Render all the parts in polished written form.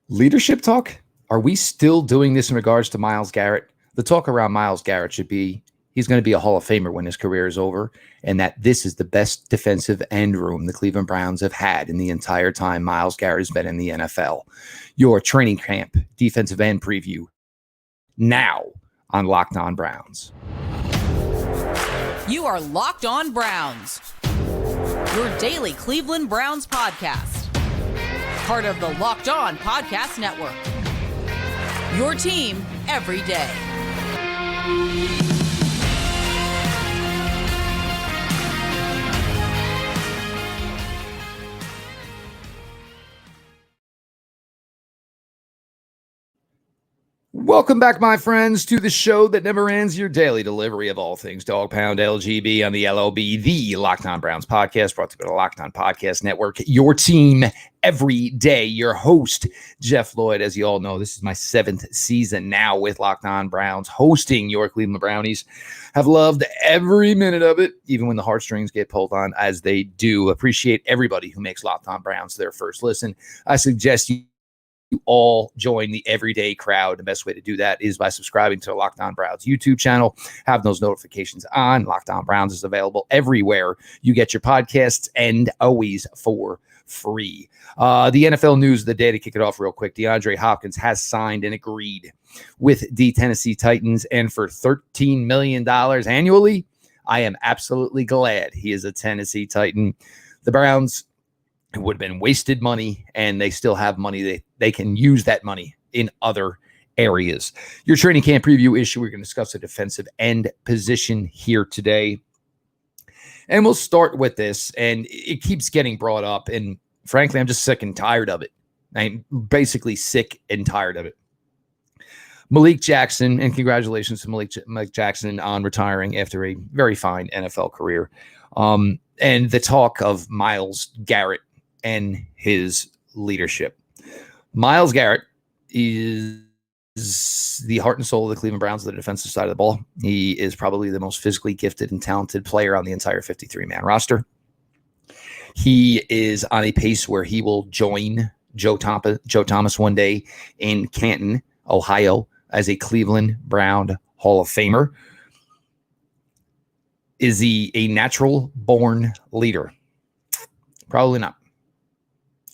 Leadership talk? Are we still doing this in regards to Myles Garrett? The talk around Myles Garrett should be he's going to be a Hall of Famer when his career is over, and that this is the best defensive end room the Cleveland Browns have had in the entire time Myles Garrett has been in the NFL. Your training camp defensive end preview now on Locked On Browns. You are Locked On Browns, your daily Cleveland Browns podcast. Part of the Locked On Podcast Network. Your team every day. Welcome back, my friends, to the show that never ends, your daily delivery of all things Dog Pound LGB on the LOB, the Locked On Browns podcast, brought to you by the Locked On Podcast Network. Your team every day. Your host, Jeff Lloyd. As you all know, this is my 7th season now with Locked On Browns, hosting your Cleveland Brownies. Have loved every minute of it, even when the heartstrings get pulled on, as they do. Appreciate everybody who makes Locked On Browns their first listen. I suggest you all join the everyday crowd. The best way to do that is by subscribing to the Locked On Browns YouTube channel. Have those notifications on. Locked On Browns is available everywhere you get your podcasts and always for free. The NFL news of the day, to kick it off real quick. DeAndre Hopkins has signed and agreed with the Tennessee Titans, and for $13 million annually, I am absolutely glad he is a Tennessee Titan. The Browns, it would have been wasted money, and they still have money. They can use that money in other areas. Your training camp preview issue, we're going to discuss the defensive end position here today. And we'll start with this, and it keeps getting brought up, and frankly, I'm just sick and tired of it. I'm basically sick and tired of it. Malik Jackson, and congratulations to Malik Jackson on retiring after a very fine NFL career. And the talk of Myles Garrett and his leadership. Myles Garrett is the heart and soul of the Cleveland Browns on the defensive side of the ball. He is probably the most physically gifted and talented player on the entire 53-man roster. He is on a pace where he will join Joe Thomas one day in Canton, Ohio, as a Cleveland Brown Hall of Famer. Is he a natural-born leader? Probably not.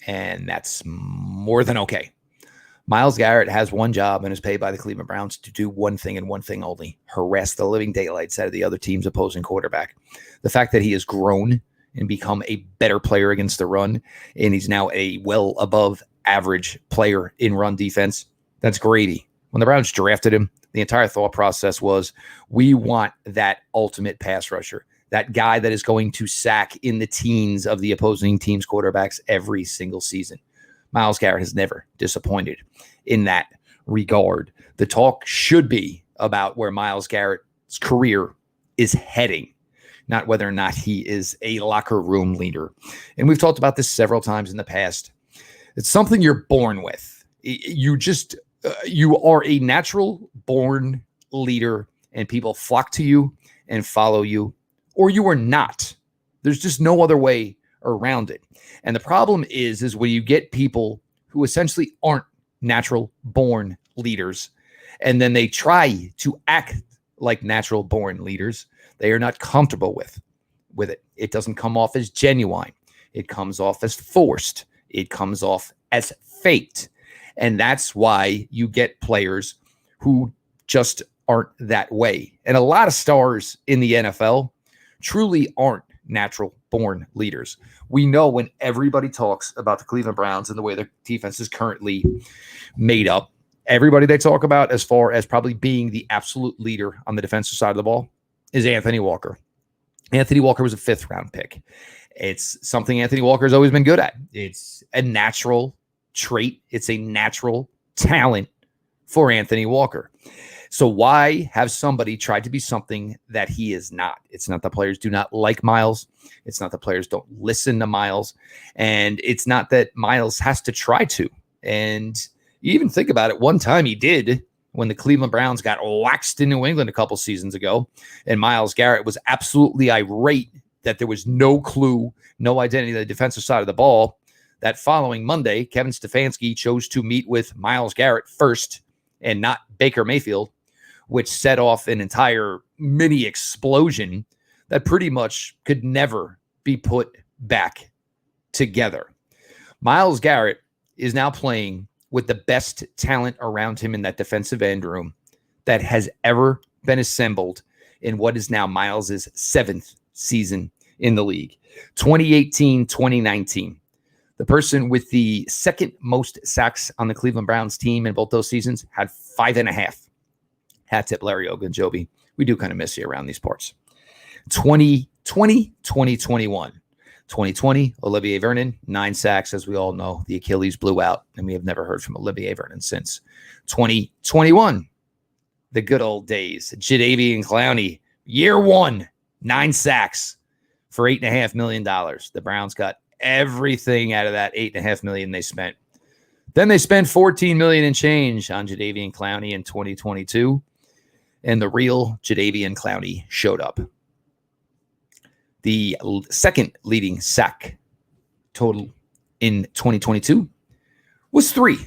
And that's more than okay. Myles Garrett has one job and is paid by the Cleveland Browns to do one thing and one thing only: harass the living daylights out of the other team's opposing quarterback. The fact that he has grown and become a better player against the run, and he's now a well above average player in run defense, that's Grady. When the Browns drafted him, the entire thought process was, we want that ultimate pass rusher, that guy that is going to sack in the teens of the opposing team's quarterbacks every single season. Myles Garrett has never disappointed in that regard. The talk should be about where Myles Garrett's career is heading, not whether or not he is a locker room leader. And we've talked about this several times in the past. It's something you're born with. You are a natural born leader, and people flock to you and follow you, or you are not. There's just no other way around it. And the problem is when you get people who essentially aren't natural born leaders, and then they try to act like natural born leaders, they are not comfortable with it. It doesn't come off as genuine. It comes off as forced. It comes off as faked. And that's why you get players who just aren't that way. And a lot of stars in the NFL truly aren't natural born leaders. We know when everybody talks about the Cleveland Browns and the way their defense is currently made up, everybody they talk about as far as probably being the absolute leader on the defensive side of the ball is Anthony Walker. Anthony Walker was a 5th round pick. It's something Anthony Walker has always been good at. It's a natural trait. It's a natural talent for Anthony Walker. So why have somebody tried to be something that he is not? It's not that players do not like Myles. It's not that players don't listen to Myles. And it's not that Myles has to try to. And you even think about it, one time he did when the Cleveland Browns got waxed in New England a couple seasons ago, and Myles Garrett was absolutely irate that there was no clue, no identity on the defensive side of the ball. that following Monday, Kevin Stefanski chose to meet with Myles Garrett first and not Baker Mayfield, which set off an entire mini explosion that pretty much could never be put back together. Myles Garrett is now playing with the best talent around him in that defensive end room that has ever been assembled in what is now Myles' 7th season in the league. 2018-2019. The person with the second most sacks on the Cleveland Browns team in both those seasons had 5.5. Hat tip Larry Ogunjobi. We do kind of miss you around these parts. 2020, 2021. 2020, Olivier Vernon, 9 sacks. As we all know, the Achilles blew out, and we have never heard from Olivier Vernon since. 2021, the good old days. Jadeveon Clowney, year 1, 9 sacks for $8.5 million. The Browns got everything out of that $8.5 million they spent. Then they spent $14 million and change on Jadeveon Clowney in 2022, and the real Jadeveon Clowney showed up. The second leading sack total in 2022 was 3.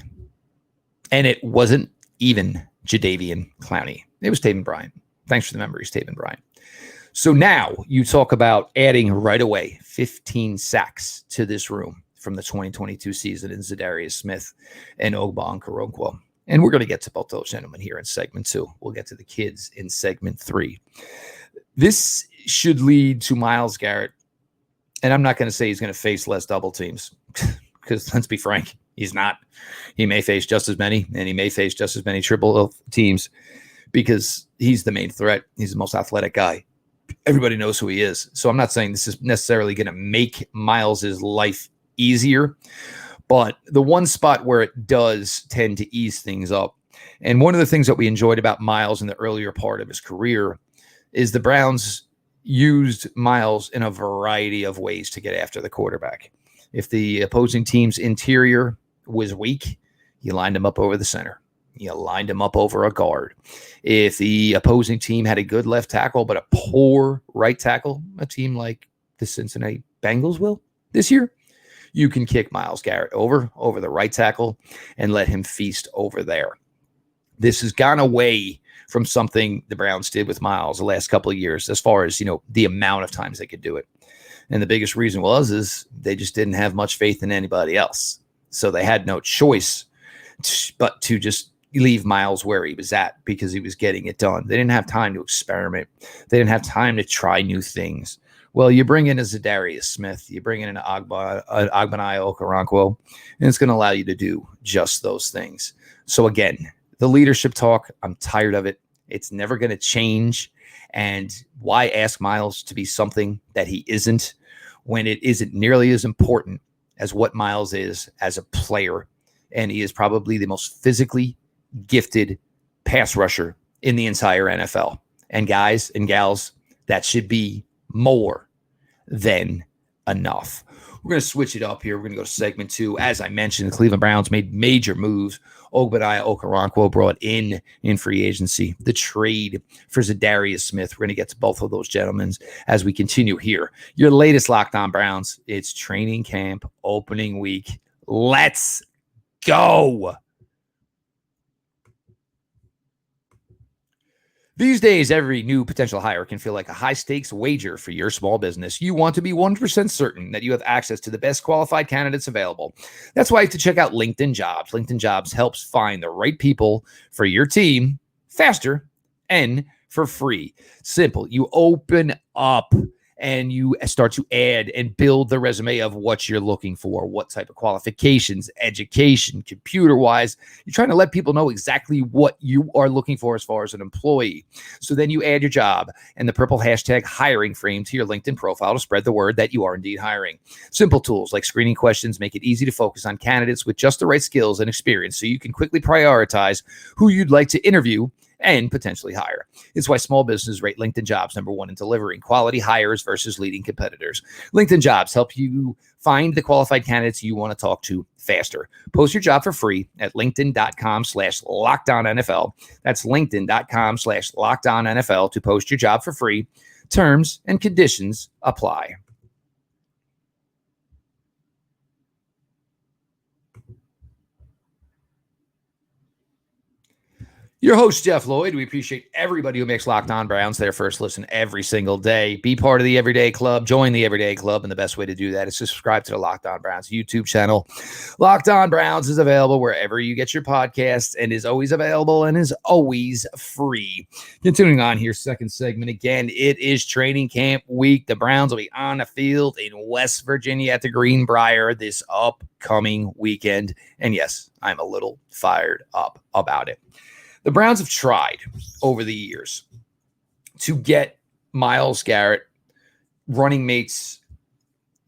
And it wasn't even Jadeveon Clowney. It was Taven Bryan. Thanks for the memories, Taven Bryan. So now you talk about adding right away 15 sacks to this room from the 2022 season in ZaDarius Smith and Ogbo Okoronkwo. And we're going to get to both those gentlemen here in segment 2. We'll get to the kids in segment 3. This should lead to Myles Garrett, and I'm not going to say he's going to face less double teams, because let's be frank, he's not. He may face just as many, and he may face just as many triple teams, because he's the main threat. He's the most athletic guy. Everybody knows who he is. So I'm not saying this is necessarily going to make Myles' life easier, but the one spot where it does tend to ease things up, and one of the things that we enjoyed about Myles in the earlier part of his career is the Browns used Myles in a variety of ways to get after the quarterback. If the opposing team's interior was weak, you lined him up over the center. You lined him up over a guard. If the opposing team had a good left tackle but a poor right tackle, a team like the Cincinnati Bengals will this year, you can kick Myles Garrett over the right tackle and let him feast over there. This has gone away from something the Browns did with Myles the last couple of years, as far as, the amount of times they could do it. And the biggest reason is they just didn't have much faith in anybody else. So they had no choice but to just leave Myles where he was at, because he was getting it done. They didn't have time to experiment. They didn't have time to try new things. Well, you bring in a ZaDarius Smith, you bring in an Okoronkwo, and it's going to allow you to do just those things. So again, the leadership talk, I'm tired of it. It's never going to change. And why ask Myles to be something that he isn't, when it isn't nearly as important as what Myles is as a player? And he is probably the most physically gifted pass rusher in the entire NFL. And guys and gals, that should be more than enough. We're going to switch it up here. We're going to go to segment 2. As I mentioned, the Cleveland Browns made major moves. Ogbo Okoronkwo brought in free agency the trade for ZaDarius Smith. We're going to get to both of those gentlemen as we continue here. Your latest Locked On Browns. It's training camp opening week. Let's go. These days, every new potential hire can feel like a high-stakes wager for your small business. You want to be 100% certain that you have access to the best qualified candidates available. That's why you have to check out LinkedIn Jobs. LinkedIn Jobs helps find the right people for your team faster and for free. Simple. You open up and you start to add and build the resume of what you're looking for, what type of qualifications, education, computer-wise. You're trying to let people know exactly what you are looking for as far as an employee. So then you add your job and the purple hashtag hiring frame to your LinkedIn profile to spread the word that you are indeed hiring. Simple tools like screening questions make it easy to focus on candidates with just the right skills and experience, so you can quickly prioritize who you'd like to interview and potentially hire. It's why small businesses rate LinkedIn Jobs #1 in delivering quality hires versus leading competitors. LinkedIn Jobs help you find the qualified candidates you want to talk to faster. Post your job for free at linkedin.com/LockedOnNFL. That's linkedin.com/LockedOnNFL to post your job for free. Terms and conditions apply. Your host, Jeff Lloyd. We appreciate everybody who makes Locked On Browns their first listen every single day. Be part of the Everyday Club. Join the Everyday Club, and the best way to do that is to subscribe to the Locked On Browns YouTube channel. Locked On Browns is available wherever you get your podcasts and is always available and is always free. Continuing on here, second segment. Again, it is training camp week. The Browns will be on the field in West Virginia at the Greenbrier this upcoming weekend. And yes, I'm a little fired up about it. The Browns have tried over the years to get Myles Garrett running mates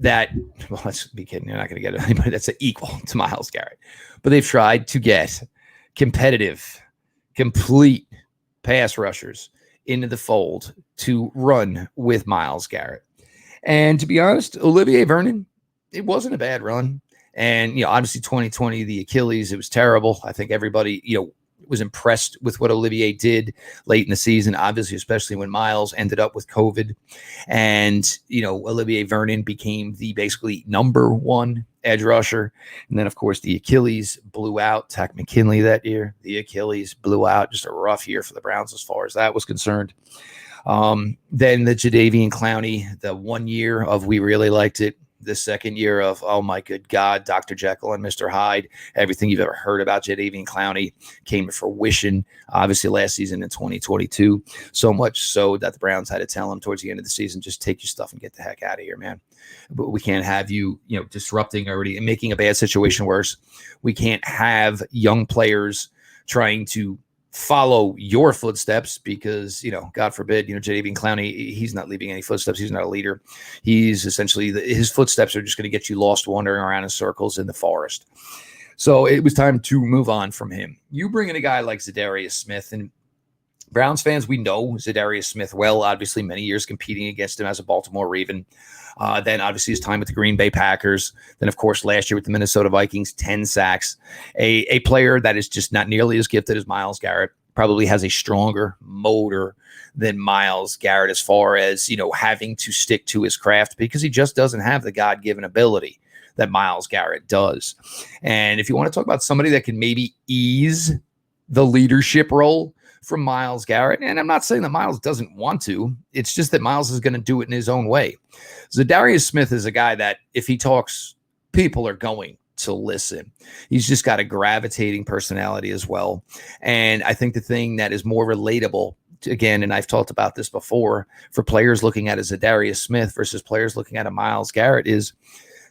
that, well, let's be kidding. You're not going to get anybody that's equal to Myles Garrett. But they've tried to get competitive, complete pass rushers into the fold to run with Myles Garrett. And to be honest, Olivier Vernon, it wasn't a bad run. And, obviously 2020, the Achilles, it was terrible. I think everybody, was impressed with what Olivier did late in the season, obviously, especially when Myles ended up with COVID. And, Olivier Vernon became the basically number one edge rusher. And then, of course, the Achilles blew out Takk McKinley that year. The Achilles blew out. Just a rough year for the Browns as far as that was concerned. Then the Jadeveon Clowney, the 1 year of we really liked it. The second year of, oh my good God, Dr. Jekyll and Mr. Hyde. Everything you've ever heard about Jadeveon Clowney came to fruition, obviously last season in 2022. So much so that the Browns had to tell him towards the end of the season, just take your stuff and get the heck out of here, man. But we can't have you, disrupting already and making a bad situation worse. We can't have young players trying to follow your footsteps because, God forbid, Jadeveon Clowney, he's not leaving any footsteps. He's not a leader. He's essentially, his footsteps are just going to get you lost wandering around in circles in the forest. So it was time to move on from him. You bring in a guy like ZaDarius Smith, and Browns fans, we know ZaDarius Smith well, obviously many years competing against him as a Baltimore Raven. Then obviously his time with the Green Bay Packers. Then, of course, last year with the Minnesota Vikings, 10 sacks. A player that is just not nearly as gifted as Myles Garrett, probably has a stronger motor than Myles Garrett as far as, having to stick to his craft because he just doesn't have the God-given ability that Myles Garrett does. And if you want to talk about somebody that can maybe ease the leadership role from Myles Garrett, and I'm not saying that Myles doesn't want to, it's just that Myles is going to do it in his own way. ZaDarius Smith is a guy that if he talks, people are going to listen. He's just got a gravitating personality as well. And I think the thing that is more relatable, again, and I've talked about this before, for players looking at a ZaDarius Smith versus players looking at a Myles Garrett is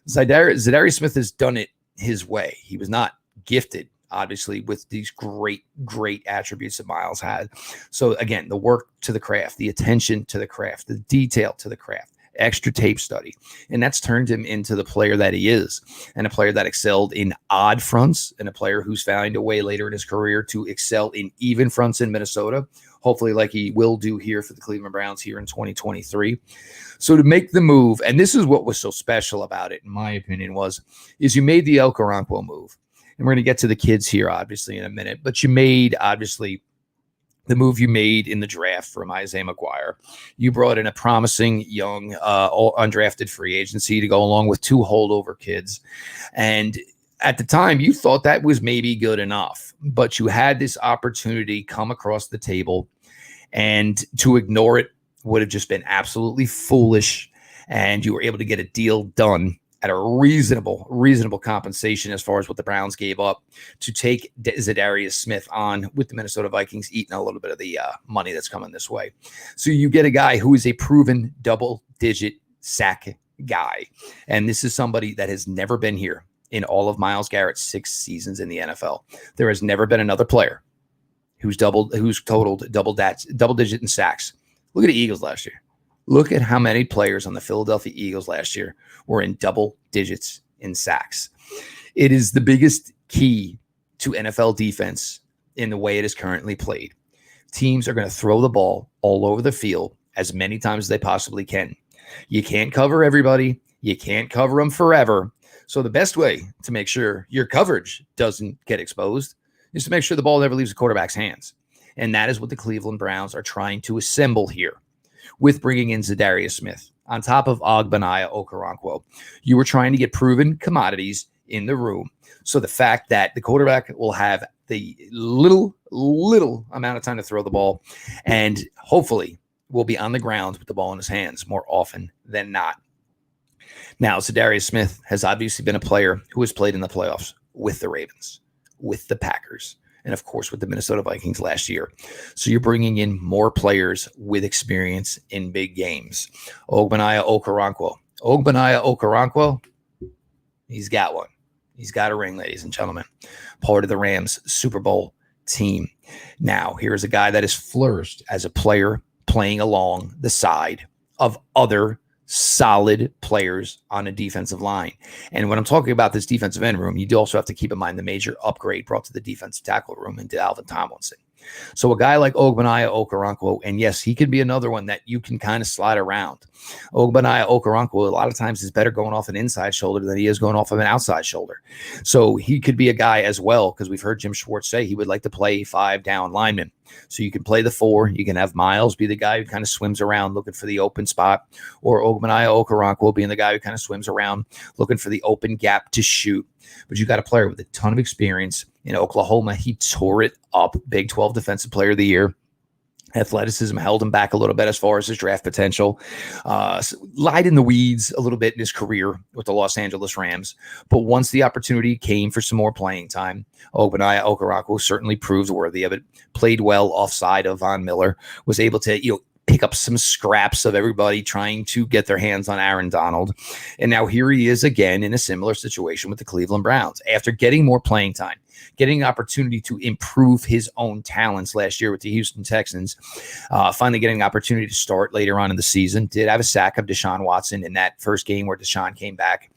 ZaDarius Smith has done it his way. He was not gifted, obviously, with these great attributes that Myles had. So again, the work to the craft, the attention to the craft, the detail to the craft, extra tape study. And that's turned him into the player that he is, and a player that excelled in odd fronts, and a player who's found a way later in his career to excel in even fronts in Minnesota, hopefully like he will do here for the Cleveland Browns here in 2023. So to make the move, and this is what was so special about it, in my opinion, is you made the Okoronkwo move. And we're going to get to the kids here, obviously, in a minute. But you made, obviously, the move you made in the draft from Isiah McGuire. You brought in a promising young undrafted free agency to go along with two holdover kids. And at the time, you thought that was maybe good enough. But you had this opportunity come across the table, and to ignore it would have just been absolutely foolish. And you were able to get a deal done at a reasonable compensation as far as what the Browns gave up to take ZaDarius Smith on with the Minnesota Vikings, eating a little bit of the money that's coming this way. So you get a guy who is a proven double-digit sack guy. And this is somebody that has never been here in all of Myles Garrett's 6 seasons in the NFL. There has never been another player who's totaled double-digit in sacks. Look at the Eagles last year. Look at how many players on the Philadelphia Eagles last year were in double digits in sacks. It is the biggest key to NFL defense in the way it is currently played. Teams are going to throw the ball all over the field as many times as they possibly can. You can't cover everybody. You can't cover them forever. So the best way to make sure your coverage doesn't get exposed is to make sure the ball never leaves the quarterback's hands. And that is what the Cleveland Browns are trying to assemble here with bringing in ZaDarius Smith on top of Okoronkwo. You were trying to get proven commodities in the room. So the fact that the quarterback will have the little amount of time to throw the ball, and hopefully will be on the ground with the ball in his hands more often than not. Now, ZaDarius Smith has obviously been a player who has played in the playoffs with the Ravens, with the Packers, and of course with the Minnesota Vikings last year. So you're bringing in more players with experience in big games. Okoronkwo, he's got one. He's got a ring, ladies and gentlemen. Part of the Rams Super Bowl team. Now, here's a guy that has flourished as a player playing along the side of other solid players on a defensive line. And when I'm talking about this defensive end room, you do also have to keep in mind the major upgrade brought to the defensive tackle room into Alvin Tomlinson. So a guy like Okoronkwo, and yes, he could be another one that you can kind of slide around. Okoronkwo, a lot of times is better going off an inside shoulder than he is going off of an outside shoulder. So he could be a guy as well, because we've heard Jim Schwartz say he would like to play 5 down linemen. So you can play the 4. You can have Myles be the guy who kind of swims around looking for the open spot, or Okoronkwo being the guy who kind of swims around looking for the open gap to shoot. But you got a player with a ton of experience. In Oklahoma, he tore it up. Big 12 Defensive Player of the Year. Athleticism held him back a little bit as far as his draft potential. Lied in the weeds a little bit in his career with the Los Angeles Rams. But once the opportunity came for some more playing time, Okoronkwo certainly proved worthy of it. Played well offside of Von Miller. Was able to, pick up some scraps of everybody trying to get their hands on Aaron Donald. And now here he is again in a similar situation with the Cleveland Browns. After getting more playing time, getting an opportunity to improve his own talents last year with the Houston Texans, finally getting an opportunity to start later on in the season. Did have a sack of Deshaun Watson in that first game where Deshaun came back,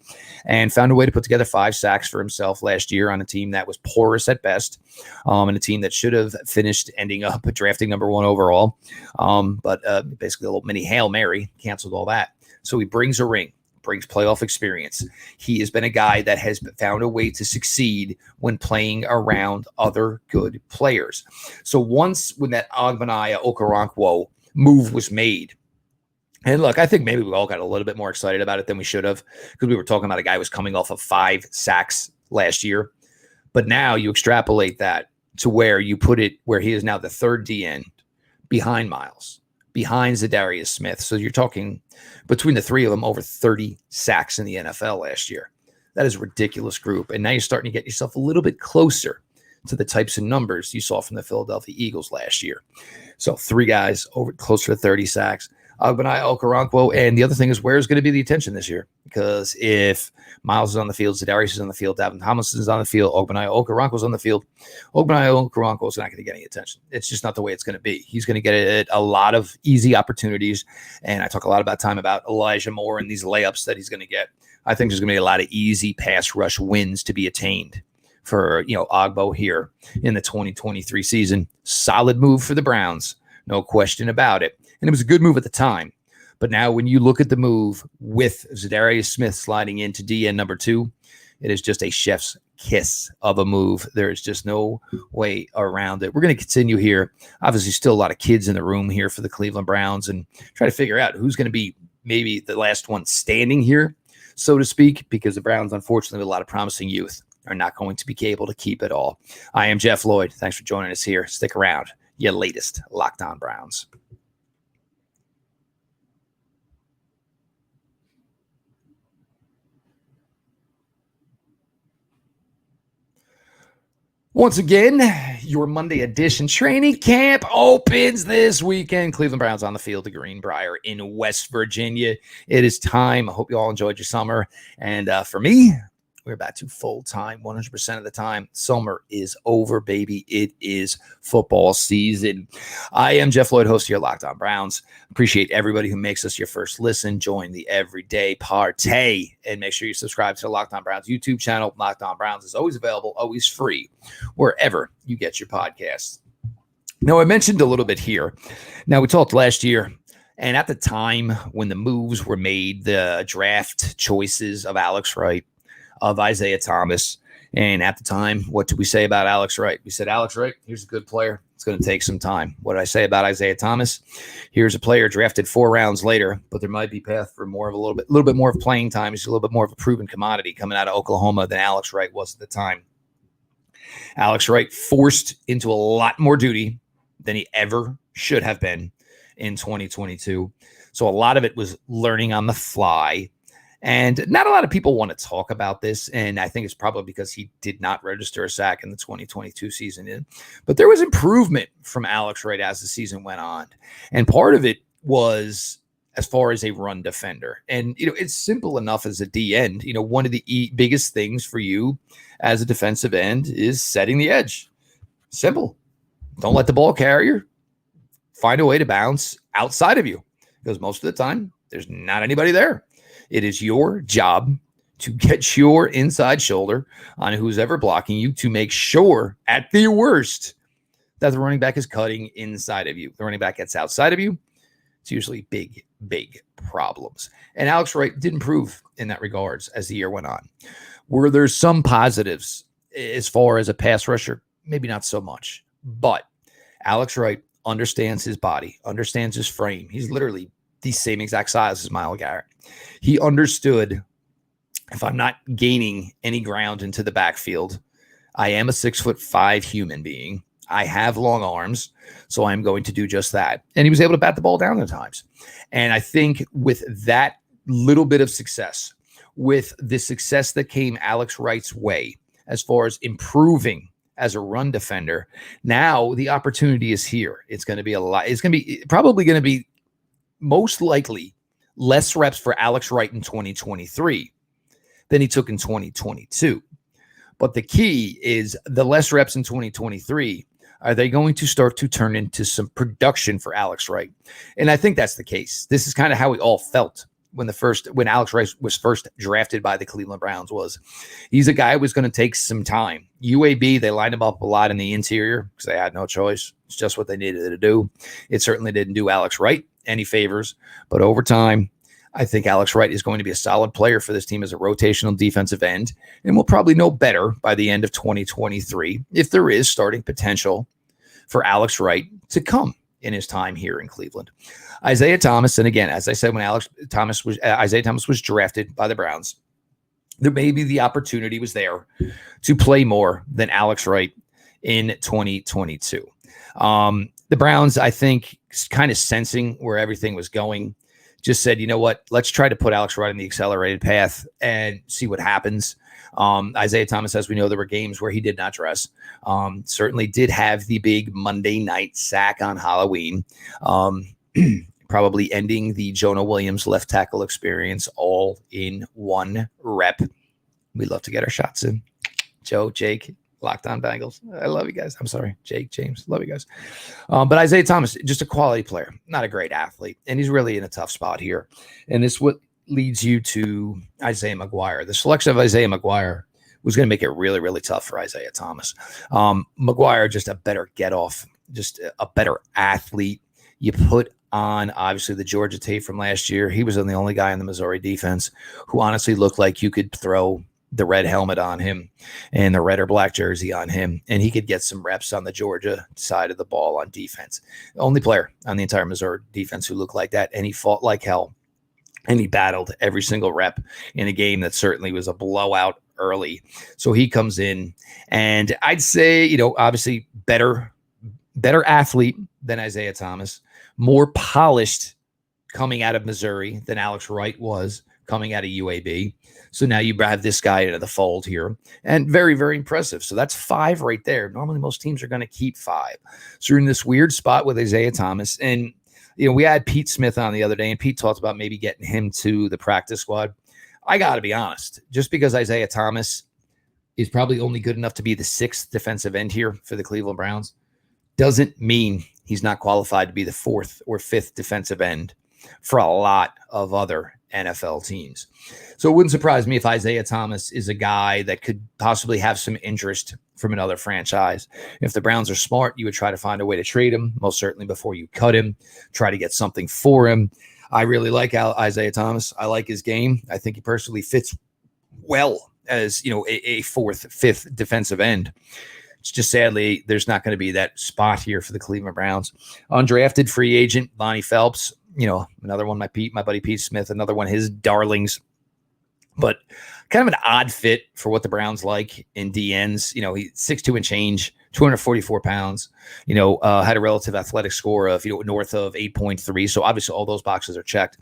and found a way to put together 5 sacks for himself last year on a team that was porous at best, and a team that should have finished ending up drafting number 1 overall. But basically a little mini Hail Mary canceled all that. So he brings a ring, brings playoff experience. He has been a guy that has found a way to succeed when playing around other good players. So once when that Okoronkwo move was made, and look, I think maybe we all got a little bit more excited about it than we should have, because we were talking about a guy who was coming off of 5 sacks last year. But now you extrapolate that to where you put it, where he is now the 3rd D end behind Myles, behind ZaDarius Smith. So you're talking between the 3 of them over 30 sacks in the NFL last year. That is a ridiculous group. And now you're starting to get yourself a little bit closer to the types of numbers you saw from the Philadelphia Eagles last year. So 3 guys over closer to 30 sacks. Okoronkwo. And the other thing is, where's going to be the attention this year? Because if Myles is on the field, ZaDarius is on the field, Alvin Thomas is on the field, Okoronkwo is on the field, Okoronkwo is not going to get any attention. It's just not the way it's going to be. He's going to get a lot of easy opportunities. And I talk a lot about Elijah Moore and these layups that he's going to get. I think there's going to be a lot of easy pass rush wins to be attained for, Ogbo here in the 2023 season. Solid move for the Browns. No question about it. And it was a good move at the time. But now when you look at the move with ZaDarius Smith sliding into DN number 2, it is just a chef's kiss of a move. There is just no way around it. We're going to continue here. Obviously, still a lot of kids in the room here for the Cleveland Browns, and try to figure out who's going to be maybe the last one standing here, so to speak, because the Browns, unfortunately, with a lot of promising youth, are not going to be able to keep it all. I am Jeff Lloyd. Thanks for joining us here. Stick around. Your latest Locked On Browns. Once again, your Monday edition training camp opens this weekend. Cleveland Browns on the field to Greenbrier in West Virginia. It is time. I hope you all enjoyed your summer. And for me, we're back to full time 100% of the time. Summer is over, baby. It is football season. I am Jeff Lloyd, host of your Locked On Browns. Appreciate everybody who makes us your first listen. Join the everyday partay, and make sure you subscribe to the Locked On Browns YouTube channel. Locked On Browns is always available, always free, wherever you get your podcasts. Now, I mentioned a little bit here. Now, we talked last year, and at the time when the moves were made, the draft choices of Alex Wright, of Isiah Thomas. And at the time, what did we say about Alex Wright? We said, Alex Wright, here's a good player. It's going to take some time. What did I say about Isiah Thomas? Here's a player drafted 4 rounds later, but there might be path for more of a little bit more of playing time. He's a little bit more of a proven commodity coming out of Oklahoma than Alex Wright was at the time. Alex Wright forced into a lot more duty than he ever should have been in 2022. So a lot of it was learning on the fly. And not a lot of people want to talk about this. And I think it's probably because he did not register a sack in the 2022 season. But there was improvement from Alex Wright as the season went on. And part of it was as far as a run defender. And, it's simple enough as a D end. One of the biggest things for you as a defensive end is setting the edge. Simple. Don't let the ball carrier find a way to bounce outside of you, because most of the time there's not anybody there. It is your job to get your inside shoulder on who's ever blocking you to make sure, at the worst, that the running back is cutting inside of you. The running back gets outside of you, it's usually big, big problems. And Alex Wright did improve in that regards as the year went on. Were there some positives as far as a pass rusher? Maybe not so much. But Alex Wright understands his body, understands his frame. He's literally the same exact size as Myles Garrett. He understood, if I'm not gaining any ground into the backfield, I am a 6'5" human being. I have long arms, so I'm going to do just that. And he was able to bat the ball down at times. And I think with that little bit of success, with the success that came Alex Wright's way, as far as improving as a run defender, now the opportunity is here. It's going to be a lot. It's going to be probably going to be most likely less reps for Alex Wright in 2023 than he took in 2022. But the key is the less reps in 2023, are they going to start to turn into some production for Alex Wright? And I think that's the case. This is kind of how we all felt when Alex Wright was first drafted by the Cleveland Browns. He's a guy who was going to take some time. UAB, they lined him up a lot in the interior because they had no choice. It's just what they needed to do. It certainly didn't do Alex Wright any favors, but over time, I think Alex Wright is going to be a solid player for this team as a rotational defensive end, and we'll probably know better by the end of 2023 if there is starting potential for Alex Wright to come in his time here in Cleveland. Isiah Thomas, and again, as I said, when Isiah Thomas was drafted by the Browns, there maybe the opportunity was there to play more than Alex Wright in 2022. The Browns, I think, kind of sensing where everything was going, just said, you know what, let's try to put Alex Wright on the accelerated path and see what happens. Isiah Thomas, as we know, there were games where he did not dress. Certainly did have the big Monday night sack on Halloween, probably ending the Jonah Williams left tackle experience all in one rep. We love to get our shots in. Joe, Jake, Locked On Bengals. I love you guys. I'm sorry, Jake, James, love you guys. But Isiah Thomas, just a quality player, not a great athlete, and he's really in a tough spot here. And this what leads you to Isiah McGuire. The selection of Isiah McGuire was going to make it really, really tough for Isiah Thomas. McGuire, just a better get off, just a better athlete. You put on, obviously, the Georgia tape from last year. He was the only guy in the Missouri defense who honestly looked like you could throw the red helmet on him and the red or black jersey on him, and he could get some reps on the Georgia side of the ball on defense. The only player on the entire Missouri defense who looked like that, and he fought like hell, and he battled every single rep in a game that certainly was a blowout early. So he comes in, and I'd say, obviously better athlete than Isiah Thomas, more polished coming out of Missouri than Alex Wright was coming out of UAB. So now you have this guy into the fold here, and very, very impressive. So that's 5 right there. Normally most teams are going to keep 5. So you're in this weird spot with Isiah Thomas. And, we had Pete Smith on the other day, and Pete talked about maybe getting him to the practice squad. I got to be honest, just because Isiah Thomas is probably only good enough to be the 6th defensive end here for the Cleveland Browns doesn't mean he's not qualified to be the 4th or 5th defensive end for a lot of other NFL teams. So it wouldn't surprise me if Isiah Thomas is a guy that could possibly have some interest from another franchise. If the Browns are smart, you would try to find a way to trade him, most certainly before you cut him, try to get something for him. I really like Isiah Thomas. I like his game. I think he personally fits well as, a 4th, 5th defensive end. It's just sadly, there's not going to be that spot here for the Cleveland Browns. Undrafted free agent, Lonnie Phelps, another one, my buddy Pete Smith, another one of his darlings. but kind of an odd fit for what the Browns like in DNs. You know, he's 6'2" and change, 244 pounds, had a relative athletic score of, north of 8.3. So obviously all those boxes are checked,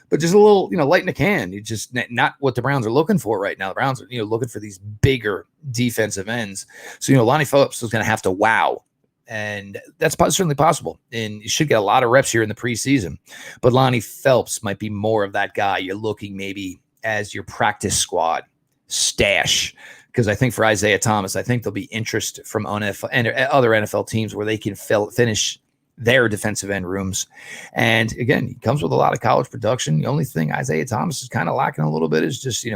but just a little, light in the can. It's just not what the Browns are looking for right now. The Browns are, looking for these bigger defensive ends. So, Lonnie Phelps is going to have to wow. And that's certainly possible. And you should get a lot of reps here in the preseason. But Lonnie Phelps might be more of that guy you're looking maybe as your practice squad stash. Because I think for Isiah Thomas, I think there'll be interest from NFL and other NFL teams where they can finish their defensive end rooms. And again, he comes with a lot of college production. The only thing Isiah Thomas is kind of lacking a little bit is just,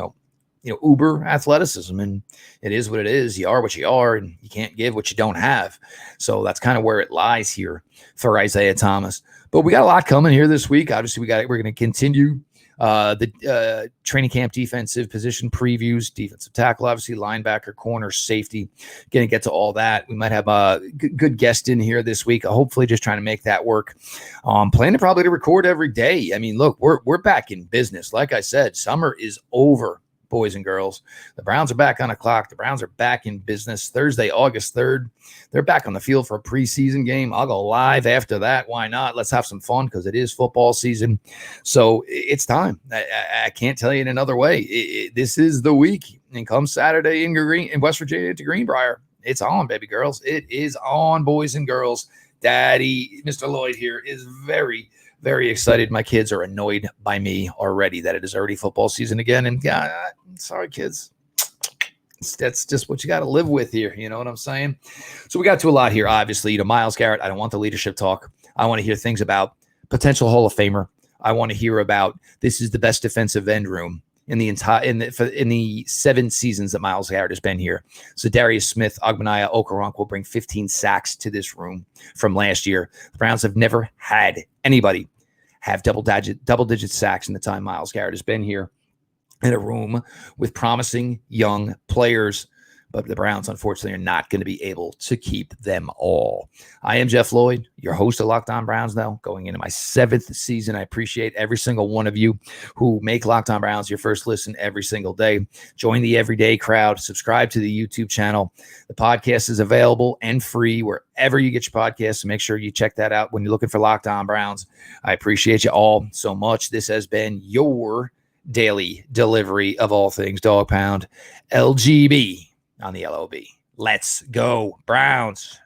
uber athleticism. And it is what it is. You are what you are, and you can't give what you don't have. So that's kind of where it lies here for Isiah Thomas. But we got a lot coming here this week. Obviously, we're going to continue the training camp defensive position previews, defensive tackle, obviously linebacker, corner, safety. Going to get to all that. We might have a good guest in here this week. Hopefully, just trying to make that work. Planning probably to record every day. I mean, look, we're back in business. Like I said, summer is over, boys and girls. The Browns are back on the clock. The Browns are back in business. Thursday, August 3rd. They're back on the field for a preseason game. I'll go live after that. Why not? Let's have some fun because it is football season. So it's time. I can't tell you in another way. This is the week. And come Saturday in West Virginia to Greenbrier, it's on, baby girls. It is on, boys and girls. Daddy, Mr. Lloyd here, is very, very excited. My kids are annoyed by me already that it is already football season again. And sorry, kids. That's just what you got to live with here. You know what I'm saying? So we got to a lot here, obviously. Myles Garrett, I don't want the leadership talk. I want to hear things about potential Hall of Famer. I want to hear about this is the best defensive end room in the entire in the 7 seasons that Myles Garrett has been here. So ZaDarius Smith, Ogbo, Okoronkwo will bring 15 sacks to this room from last year. The Browns have never had anybody have double-digit sacks in the time Myles Garrett has been here, in a room with promising young players. But the Browns, unfortunately, are not going to be able to keep them all. I am Jeff Lloyd, your host of Locked On Browns now, going into my 7th season. I appreciate every single one of you who make Locked On Browns your first listen every single day. Join the everyday crowd. Subscribe to the YouTube channel. The podcast is available and free wherever you get your podcasts. So make sure you check that out when you're looking for Locked On Browns. I appreciate you all so much. This has been your daily delivery of all things Dog Pound LGB on the LOB. Let's go, Browns.